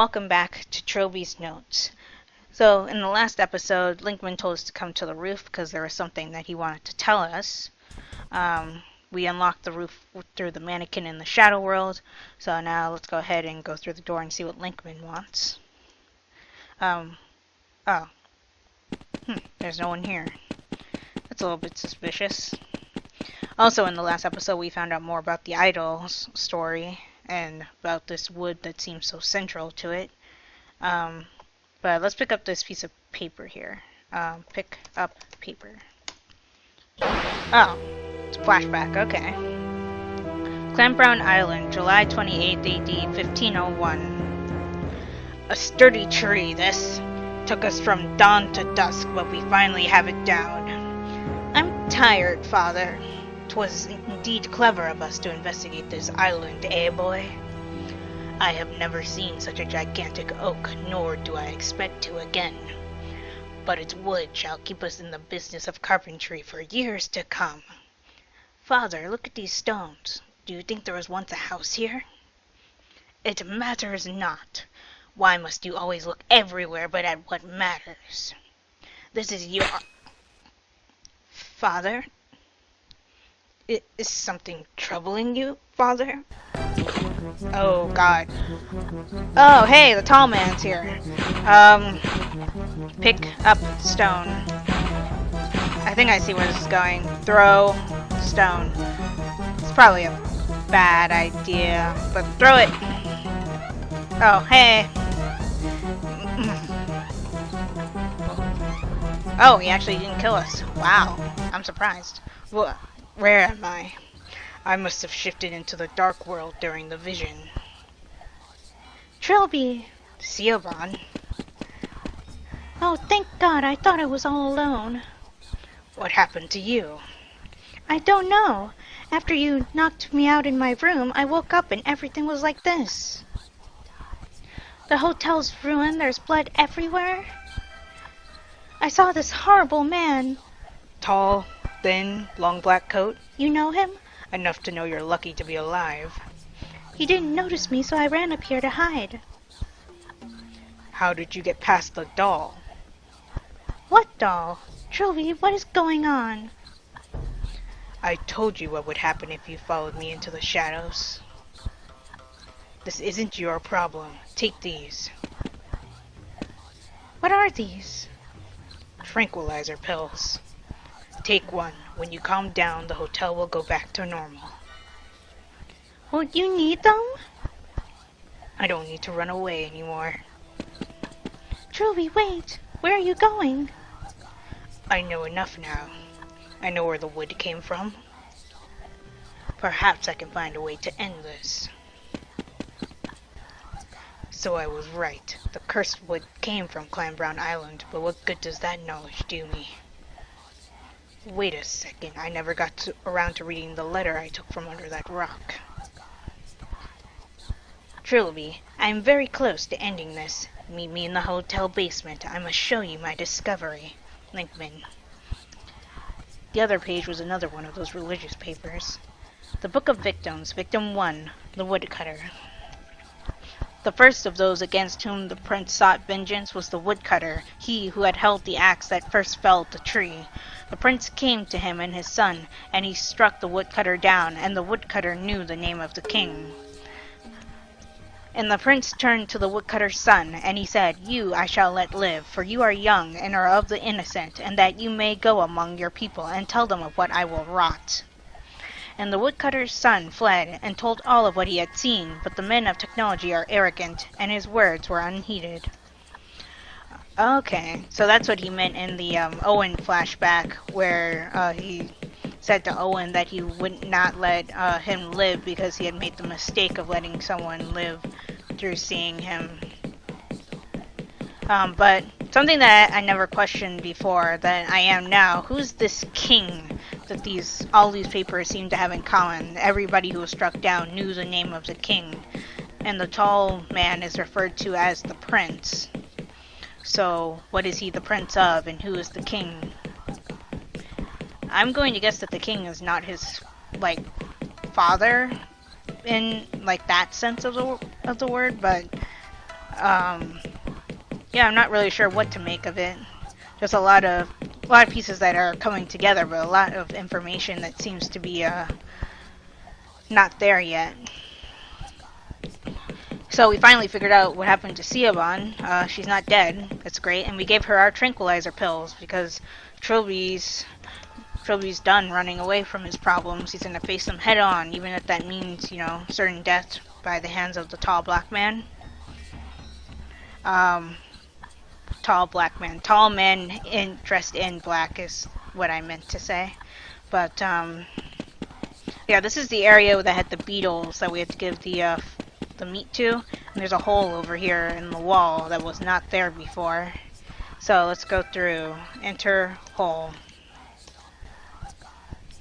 Welcome back to Trilby's Notes. So, in the last episode, Lenkmann told us to come to the roof because there was something that he wanted to tell us. We unlocked the roof through the mannequin in the shadow world, so now let's go ahead and go through the door and see what Lenkmann wants. There's no one here. That's a little bit suspicious. Also, in the last episode, we found out more about the idol's story and about this wood that seems so central to it. But let's pick up this piece of paper here. Pick up paper. Oh, it's a flashback, okay. Clanbrown Island, July 28th AD, 1501. A sturdy tree, this. Took us from dawn to dusk, but we finally have it down. I'm tired, Father. 'Twas indeed clever of us to investigate this island, eh, boy? I have never seen such a gigantic oak, nor do I expect to again. But its wood shall keep us in the business of carpentry for years to come. Father, look at these stones. Do you think there was once a house here? It matters not. Why must you always look everywhere but at what matters? This is your... Father? Is something troubling you, Father? Oh, God. Oh, hey, the tall man's here. Pick up stone. I think I see where this is going. Throw stone. It's probably a bad idea, but throw it. Oh, hey. Oh, he actually didn't kill us. Wow, I'm surprised. Where am I? I must have shifted into the dark world during the vision. Trilby! Siobhan. Oh, thank God, I thought I was all alone. What happened to you? I don't know. After you knocked me out in my room, I woke up and everything was like this. The hotel's ruined, there's blood everywhere. I saw this horrible man. Tall, thin, long black coat. You know him? Enough to know you're lucky to be alive. He didn't notice me, so I ran up here to hide. How did you get past the doll? What doll? Trilby, what is going on? I told you what would happen if you followed me into the shadows. This isn't your problem. Take these. What are these? Tranquilizer pills. Take one. When you calm down, the hotel will go back to normal. Will you need them? I don't need to run away anymore. Trilby, wait. Where are you going? I know enough now. I know where the wood came from. Perhaps I can find a way to end this. So I was right. The cursed wood came from Clanbrown Island, but what good does that knowledge do me? Wait a second, I never got around to reading the letter I took from under that rock. Trilby, I am very close to ending this. Meet me in the hotel basement. I must show you my discovery. Lenkmann. The other page was another one of those religious papers. The Book of Victims, Victim 1, the Woodcutter. The first of those against whom the prince sought vengeance was the woodcutter, he who had held the axe that first felled the tree. The prince came to him and his son, and he struck the woodcutter down, and the woodcutter knew the name of the king. And the prince turned to the woodcutter's son, and he said, You I shall let live, for you are young and are of the innocent, and that you may go among your people and tell them of what I will wrought. And the woodcutter's son fled and told all of what he had seen, but the men of technology are arrogant, and his words were unheeded. Okay, so that's what he meant in the Owen flashback, where he said to Owen that he would not let him live because he had made the mistake of letting someone live through seeing him. But something that I never questioned before that I am now, who's this king that all these papers seem to have in common? Everybody who was struck down knew the name of the king, and the tall man is referred to as the prince. So, what is he the prince of, and who is the king? I'm going to guess that the king is not his, father, in, that sense of the word, but Um, yeah, I'm not really sure what to make of it. There's a lot of pieces that are coming together, but a lot of information that seems to be not there yet. So we finally figured out what happened to Siobhan. She's not dead. That's great. And we gave her our tranquilizer pills because Trilby's Trilby's done running away from his problems. He's gonna face them head on, even if that means, certain death by the hands of the tall black man. Um, Tall black man. Tall man dressed in black is what I meant to say. But, yeah, this is the area that had the beetles that we had to give the meat to. And there's a hole over here in the wall that was not there before. So let's go through. Enter hole.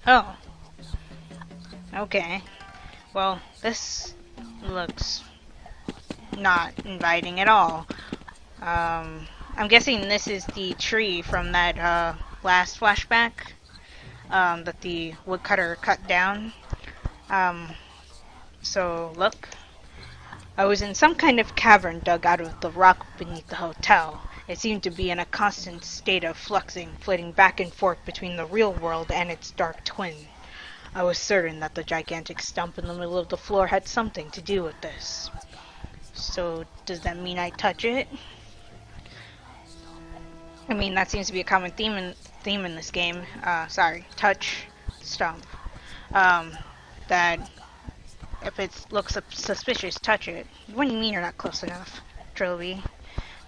Oh. Okay. Well, this looks not inviting at all. I'm guessing this is the tree from that last flashback that the woodcutter cut down. So look. I was in some kind of cavern dug out of the rock beneath the hotel. It seemed to be in a constant state of fluxing, flitting back and forth between the real world and its dark twin. I was certain that the gigantic stump in the middle of the floor had something to do with this. So, does that mean I touch it? I mean, that seems to be a common theme in this game. Touch, stump. That if it looks suspicious, touch it. What do you mean you're not close enough, Trilby?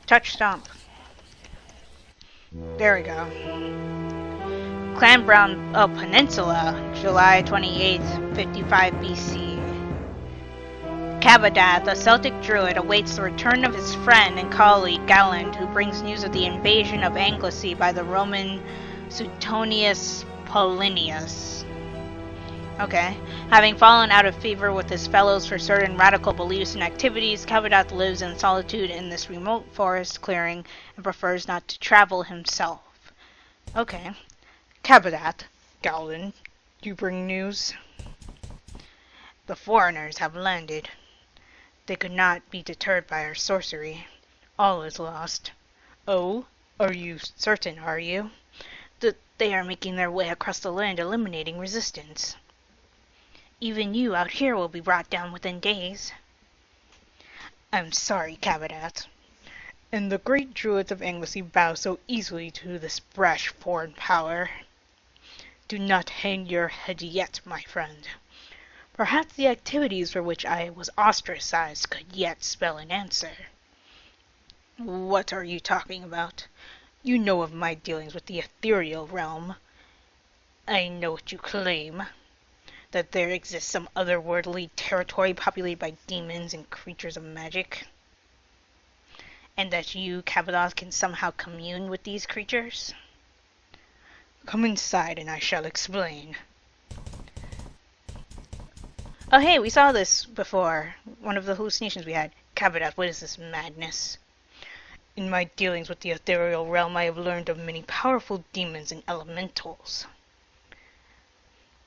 Touch stump. There we go. Clan Brown Peninsula, July 28th, 55 BC. Cabadath, a Celtic druid, awaits the return of his friend and colleague Galland, who brings news of the invasion of Anglesey by the Roman Suetonius Paulinius. Okay. Having fallen out of favor with his fellows for certain radical beliefs and activities, Cabadath lives in solitude in this remote forest clearing and prefers not to travel himself. Okay. Cabadath, Galland, you bring news? The foreigners have landed. They could not be deterred by our sorcery. All is lost. Oh, are you certain, are you? That they are making their way across the land, eliminating resistance. Even you out here will be brought down within days. I'm sorry, Cabadath. And the great druids of Anglesey bow so easily to this brash foreign power. Do not hang your head yet, my friend. Perhaps the activities for which I was ostracized could yet spell an answer. What are you talking about? You know of my dealings with the ethereal realm. I know what you claim. That there exists some otherworldly territory populated by demons and creatures of magic. And that you, Cabadath, can somehow commune with these creatures? Come inside and I shall explain. Oh hey, we saw this before. One of the hallucinations we had. Cabadath, what is this madness? In my dealings with the ethereal realm, I have learned of many powerful demons and elementals.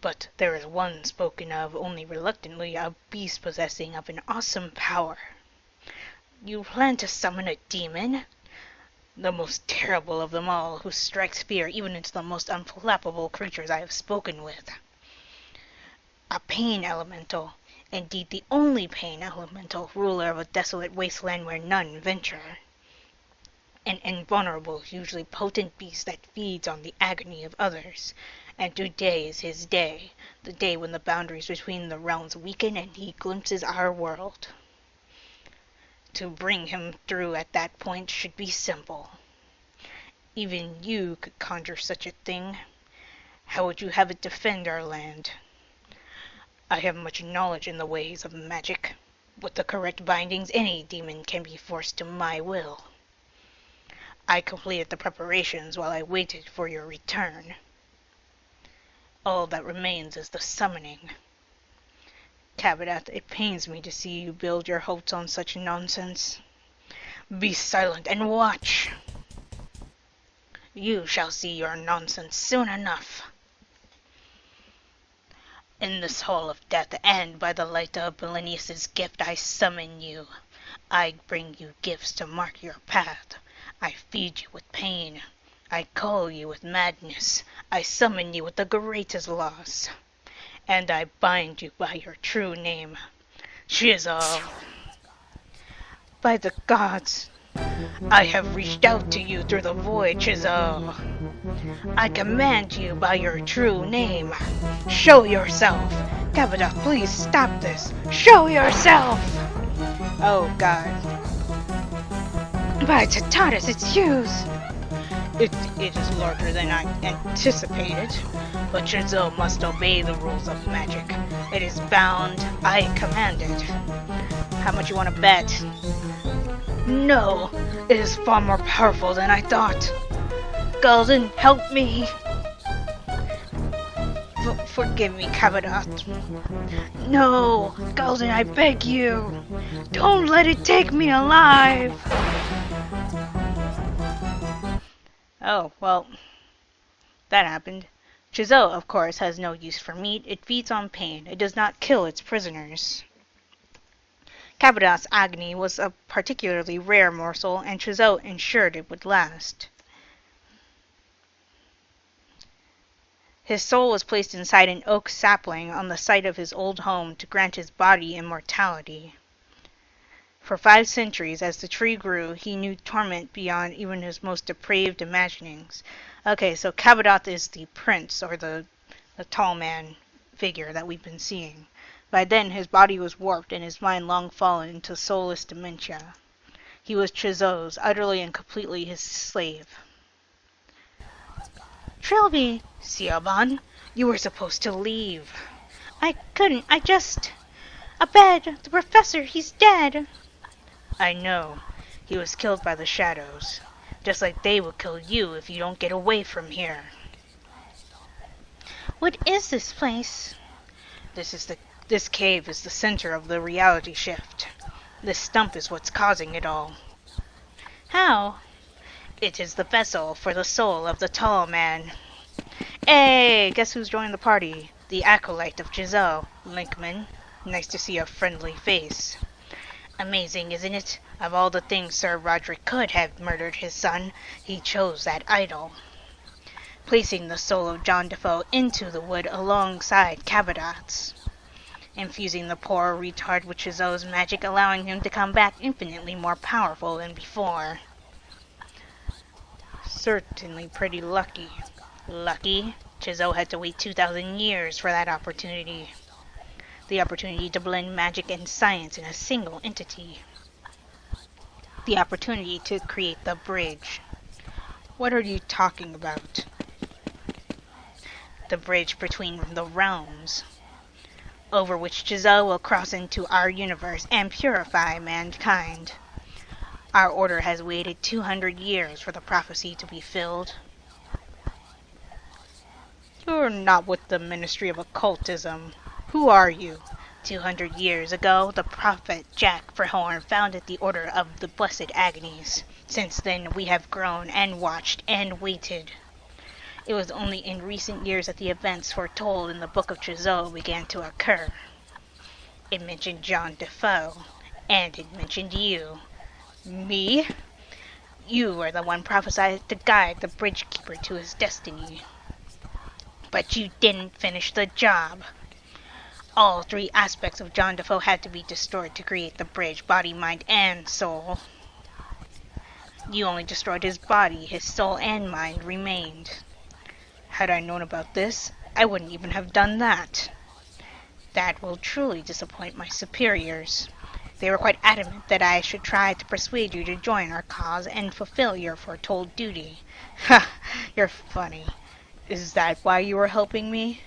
But there is one spoken of only reluctantly, a beast possessing of an awesome power. You plan to summon a demon? The most terrible of them all, who strikes fear even into the most unflappable creatures I have spoken with. A pain elemental, indeed the only pain elemental, ruler of a desolate wasteland where none venture. An invulnerable, hugely potent beast that feeds on the agony of others, and today is his day, the day when the boundaries between the realms weaken and he glimpses our world. To bring him through at that point should be simple. Even you could conjure such a thing. How would you have it defend our land? I have much knowledge in the ways of magic. With the correct bindings, any demon can be forced to my will. I completed the preparations while I waited for your return. All that remains is the summoning. Cabadath, it pains me to see you build your hopes on such nonsense. Be silent and watch. You shall see your nonsense soon enough. In this hall of death, and by the light of Belenius's gift, I summon you. I bring you gifts to mark your path. I feed you with pain. I call you with madness. I summon you with the greatest loss. And I bind you by your true name, Chisel. By the gods, I have reached out to you through the void, Chisel. I command you by your true name. Show yourself. Capadot, please stop this. Show yourself! Oh god. By Tatatus, it's you! It is larger than I anticipated, but Chisel must obey the rules of magic. It is bound, I command it. How much you want to bet? No, it is far more powerful than I thought. Golden, help me! Forgive me, Capadot. No, Golden, I beg you! Don't let it take me alive! Oh, well, that happened. Chisel, of course, has no use for meat. It feeds on pain. It does not kill its prisoners. Capadot's agony was a particularly rare morsel, and Chisel ensured it would last. His soul was placed inside an oak sapling on the site of his old home to grant his body immortality. For 5 centuries, as the tree grew, he knew torment beyond even his most depraved imaginings. Okay, so Capadot is the prince, or the tall man figure that we've been seeing. By then, his body was warped and his mind long fallen into soulless dementia. He was Chisel's, utterly and completely his slave. Trilby, Siobhan, you were supposed to leave. I couldn't, Abed, the professor, he's dead. I know. He was killed by the shadows. Just like they will kill you if you don't get away from here. What is this place? This cave is the center of the reality shift. This stump is what's causing it all. How? It is the vessel for the soul of the tall man. Hey, guess who's joined the party? The acolyte of Chisel, Lenkmann. Nice to see a friendly face. Amazing, isn't it? Of all the things Sir Roderick could have murdered his son, he chose that idol. Placing the soul of John Defoe into the wood alongside Capadot's. Infusing the poor retard with Chisel's magic, allowing him to come back infinitely more powerful than before. Certainly pretty lucky. Lucky? Chisel had to wait 2,000 years for that opportunity. The opportunity to blend magic and science in a single entity. The opportunity to create the bridge. What are you talking about? The bridge between the realms, over which Chisel will cross into our universe and purify mankind. Our order has waited 200 years for the prophecy to be filled. You're not with the Ministry of Occultism. Who are you? 200 years ago, the prophet Jack Verhorn founded the Order of the Blessed Agonies. Since then, we have grown and watched and waited. It was only in recent years that the events foretold in the Book of Chisel began to occur. It mentioned John Defoe, and it mentioned you. Me? You were the one prophesied to guide the bridge keeper to his destiny. But you didn't finish the job. All 3 aspects of John Defoe had to be destroyed to create the bridge, body, mind, and soul. You only destroyed his body, his soul and mind remained. Had I known about this, I wouldn't even have done that. That will truly disappoint my superiors. They were quite adamant that I should try to persuade you to join our cause and fulfill your foretold duty. Ha! You're funny. Is that why you were helping me?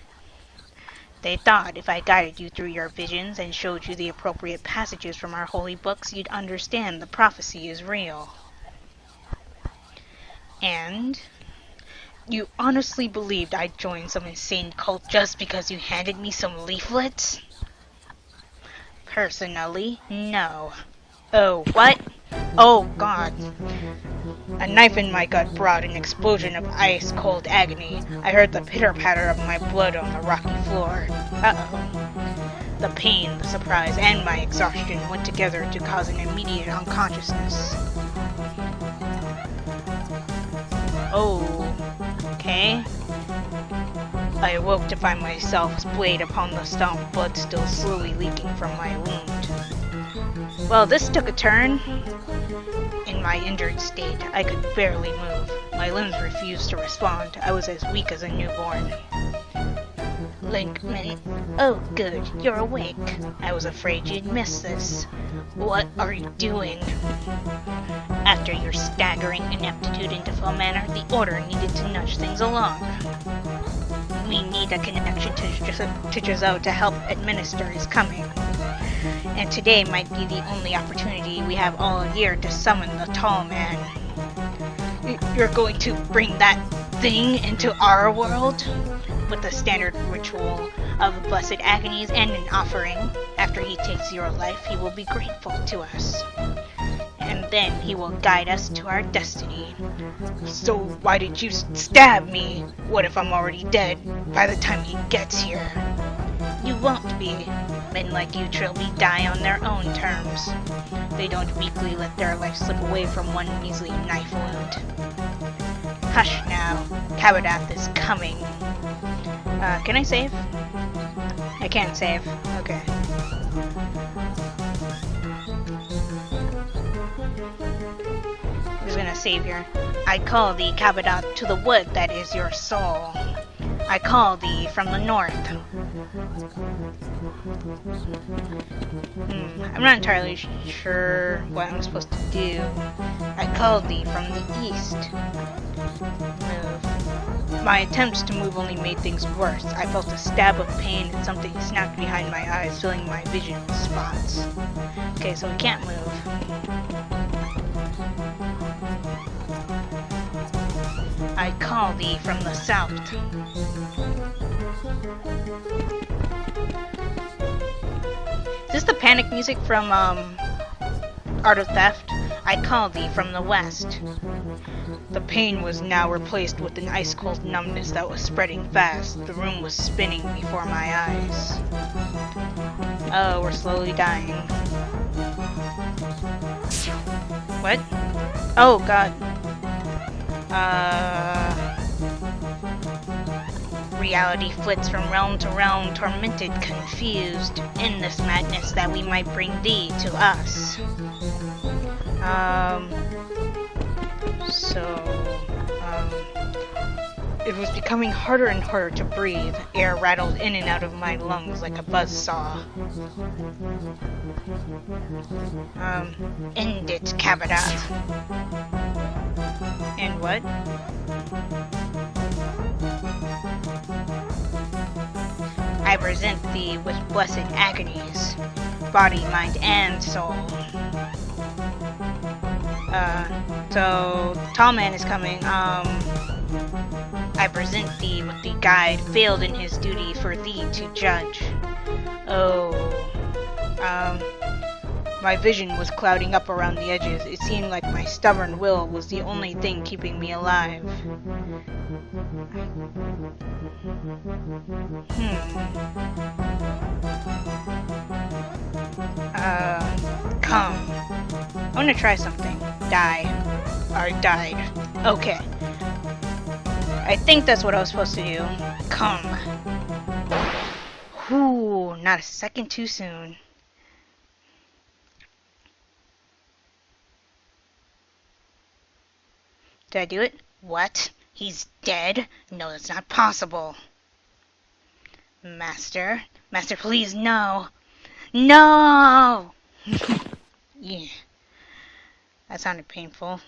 They thought if I guided you through your visions and showed you the appropriate passages from our holy books, you'd understand the prophecy is real. And you honestly believed I'd join some insane cult just because you handed me some leaflets? Personally, no. Oh, what? Oh, God. A knife in my gut brought an explosion of ice-cold agony. I heard the pitter-patter of my blood on the rocky floor. Uh-oh. The pain, the surprise, and my exhaustion went together to cause an immediate unconsciousness. Oh, okay. I awoke to find myself splayed upon the stump, blood still slowly leaking from my wound. Well, this took a turn. In my injured state, I could barely move. My limbs refused to respond. I was as weak as a newborn. Lenkmann. Oh, good, you're awake. I was afraid you'd miss this. What are you doing? After your staggering ineptitude in full manner, the Order needed to nudge things along. We need a connection to Giselle to help administer his coming. And today might be the only opportunity we have all year to summon the Tall Man. You're going to bring that thing into our world? With the standard ritual of the Blessed Agonies and an offering. After he takes your life, he will be grateful to us. And then he will guide us to our destiny. So why did you stab me? What if I'm already dead by the time he gets here? You won't be. Men like you, Trilby, die on their own terms. They don't weakly let their life slip away from one measly knife wound. Hush now. Kabadath is coming. Can I save? I can't save. Okay. I'm just gonna save here. I call thee, Kabadath, to the wood that is your soul. I call thee from the north. I'm not entirely sure what I'm supposed to do. I called thee from the east. Move. My attempts to move only made things worse. I felt a stab of pain and something snapped behind my eyes, filling my vision with spots. Okay, so we can't move. I call thee from the south. Is this the panic music from Art of Theft? I call thee from the west. The pain was now replaced with an ice-cold numbness that was spreading fast. The room was spinning before my eyes. Oh, we're slowly dying. What? Oh, God. Reality flits from realm to realm, tormented, confused, in this madness that we might bring thee to us. It was becoming harder and harder to breathe. Air rattled in and out of my lungs like a buzzsaw. End it, Kabadath. And what? I present thee with blessed agonies, body, mind, and soul. So, Tall Man is coming. I present thee with the guide, failed in his duty for thee to judge. Oh, my vision was clouding up around the edges. It seemed like my stubborn will was the only thing keeping me alive. Come. I want to try something. Die. Or died. Okay. I think that's what I was supposed to do. Come. Whew, not a second too soon. Did I do it? What? He's dead? No, that's not possible. Master? Master, please, no. No! Yeah. That sounded painful.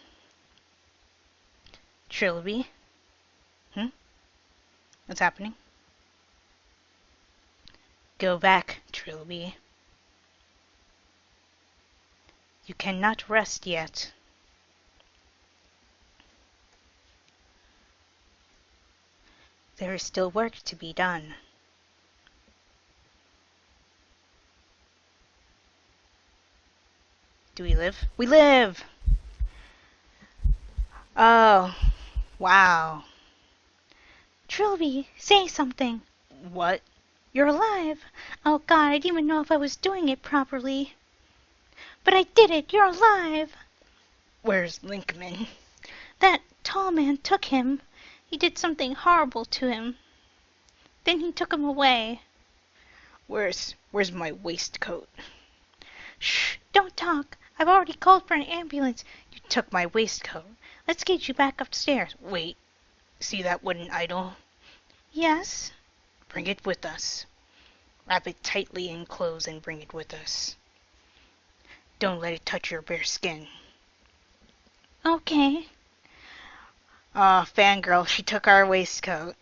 Trilby? What's happening? Go back, Trilby. You cannot rest yet. There is still work to be done. Do we live? We live! Oh, wow. Trilby, say something. What? You're alive! Oh God, I didn't even know if I was doing it properly. But I did it! You're alive! Where's Lenkmann? That tall man took him. He did something horrible to him. Then he took him away. Where's my waistcoat? Shh! Don't talk! I've already called for an ambulance. You took my waistcoat. Let's get you back upstairs. Wait. See that wooden idol? Yes. Bring it with us. Wrap it tightly in clothes and bring it with us. Don't let it touch your bare skin. Okay. Aw, fangirl, she took our waistcoat.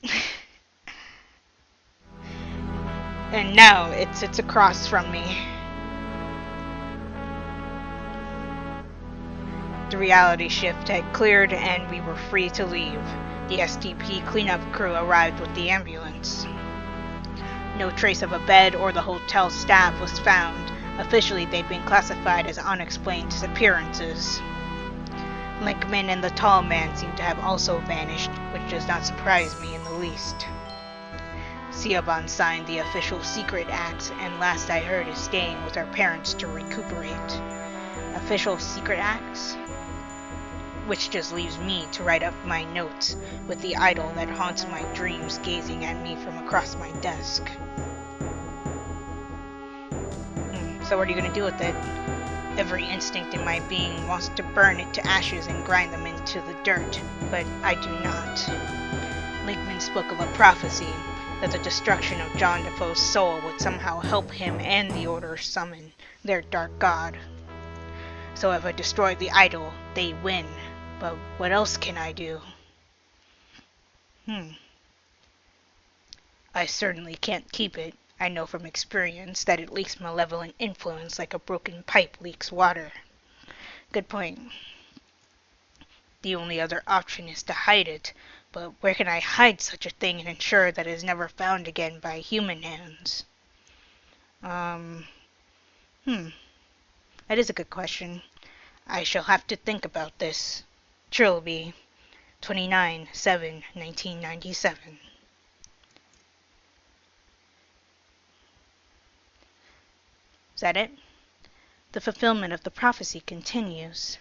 And now it sits across from me. The reality shift had cleared and we were free to leave. The STP cleanup crew arrived with the ambulance. No trace of a bed or the hotel staff was found. Officially, they'd been classified as unexplained disappearances. Lenkmann and the tall man seem to have also vanished, which does not surprise me in the least. Siobhan signed the official secret acts, and last I heard is staying with her parents to recuperate. Official secret acts? Which just leaves me to write up my notes with the idol that haunts my dreams gazing at me from across my desk. So what are you going to do with it? Every instinct in my being wants to burn it to ashes and grind them into the dirt, but I do not. Lenkmann spoke of a prophecy that the destruction of John Defoe's soul would somehow help him and the Order summon their dark god. So if I destroy the idol, they win. But what else can I do? I certainly can't keep it. I know from experience that it leaks malevolent influence like a broken pipe leaks water. Good point. The only other option is to hide it, but where can I hide such a thing and ensure that it is never found again by human hands? That is a good question. I shall have to think about this. Trilby, 29/7/1997. Is that it? The fulfillment of the prophecy continues.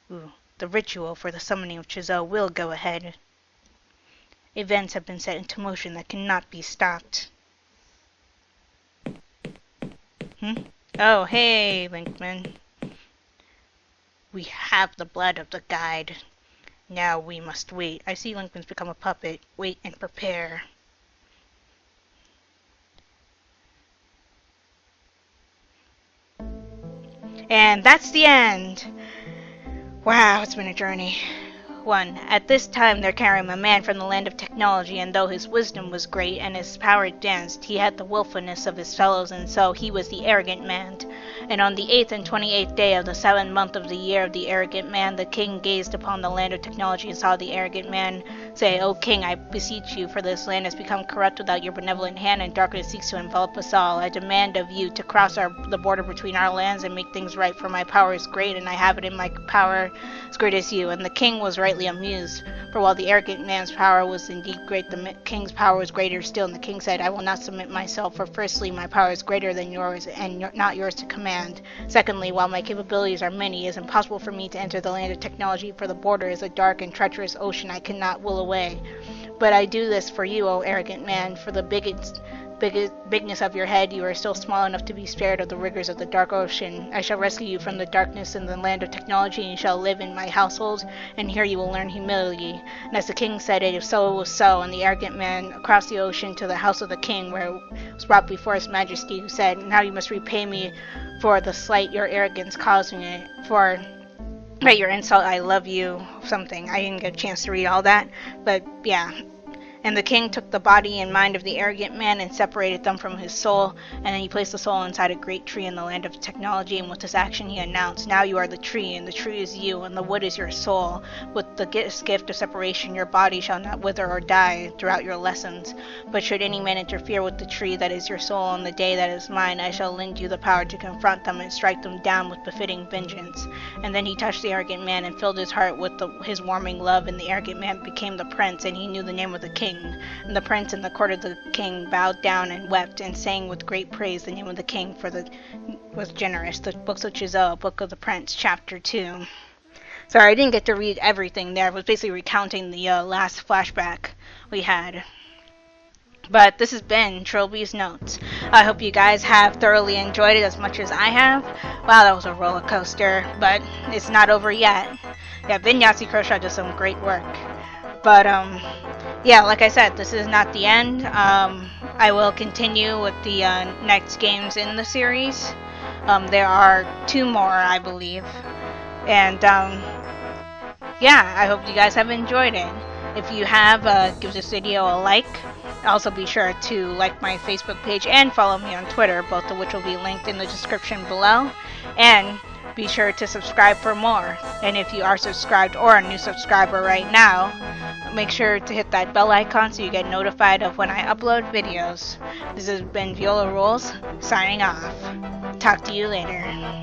The ritual for the summoning of Chazelle will go ahead. Events have been set into motion that cannot be stopped. Oh, hey, Lenkmann. We have the blood of the guide. Now we must wait. I see Lenkmann's become a puppet. Wait and prepare. And that's the end. Wow, it's been a journey. 1. At this time there came a man from the land of technology, and though his wisdom was great and his power advanced, he had the willfulness of his fellows, and so he was the arrogant man. And on the 8th and 28th day of the 7th month of the year of the arrogant man, the king gazed upon the land of technology and saw the arrogant man say, O king, I beseech you, for this land has become corrupt without your benevolent hand, and darkness seeks to envelop us all. I demand of you to cross the border between our lands and make things right, for my power is great, and I have it in my power as great as you. And the king was rightly amused, for while the arrogant man's power was indeed great, the king's power was greater still. And the king said, I will not submit myself, for firstly, my power is greater than yours, and not yours to command. Secondly, while my capabilities are many, it is impossible for me to enter the land of technology, for the border is a dark and treacherous ocean I cannot will away. But I do this for you, O arrogant man, for the bigness of your head, you are still small enough to be spared of the rigors of the dark ocean. I shall rescue you from the darkness in the land of technology, and you shall live in my household, and here you will learn humility. And as the king said it, if so, it was so. And the arrogant man crossed the ocean to the house of the king, where it was brought before his majesty, who said, Now you must repay me for the slight your arrogance caused me, for by your insult I love you, something. I didn't get a chance to read all that, but yeah. And the king took the body and mind of the arrogant man and separated them from his soul, and then he placed the soul inside a great tree in the land of technology, and with this action he announced, Now you are the tree, and the tree is you, and the wood is your soul. With the gift of separation your body shall not wither or die throughout your lessons. But should any man interfere with the tree that is your soul on the day that is mine, I shall lend you the power to confront them and strike them down with befitting vengeance. And then he touched the arrogant man and filled his heart with his warming love, and the arrogant man became the prince, and he knew the name of the king, king. And the prince and the court of the king bowed down and wept, and sang with great praise the name of the king, for the was generous. The books of Giselle, Book of the Prince, Chapter 2. Sorry, I didn't get to read everything there. I was basically recounting the last flashback we had. But this has been Trilby's Notes. I hope you guys have thoroughly enjoyed it as much as I have. Wow, that was a roller coaster, but it's not over yet. Yeah, Vinyasa Crochet does some great work. But, yeah, like I said, this is not the end. I will continue with the next games in the series. There are 2 more, I believe. And, yeah, I hope you guys have enjoyed it. If you have, give this video a like. Also be sure to like my Facebook page and follow me on Twitter, both of which will be linked in the description below. And be sure to subscribe for more. And if you are subscribed or a new subscriber right now, make sure to hit that bell icon so you get notified of when I upload videos. This has been Viola Rules, signing off. Talk to you later.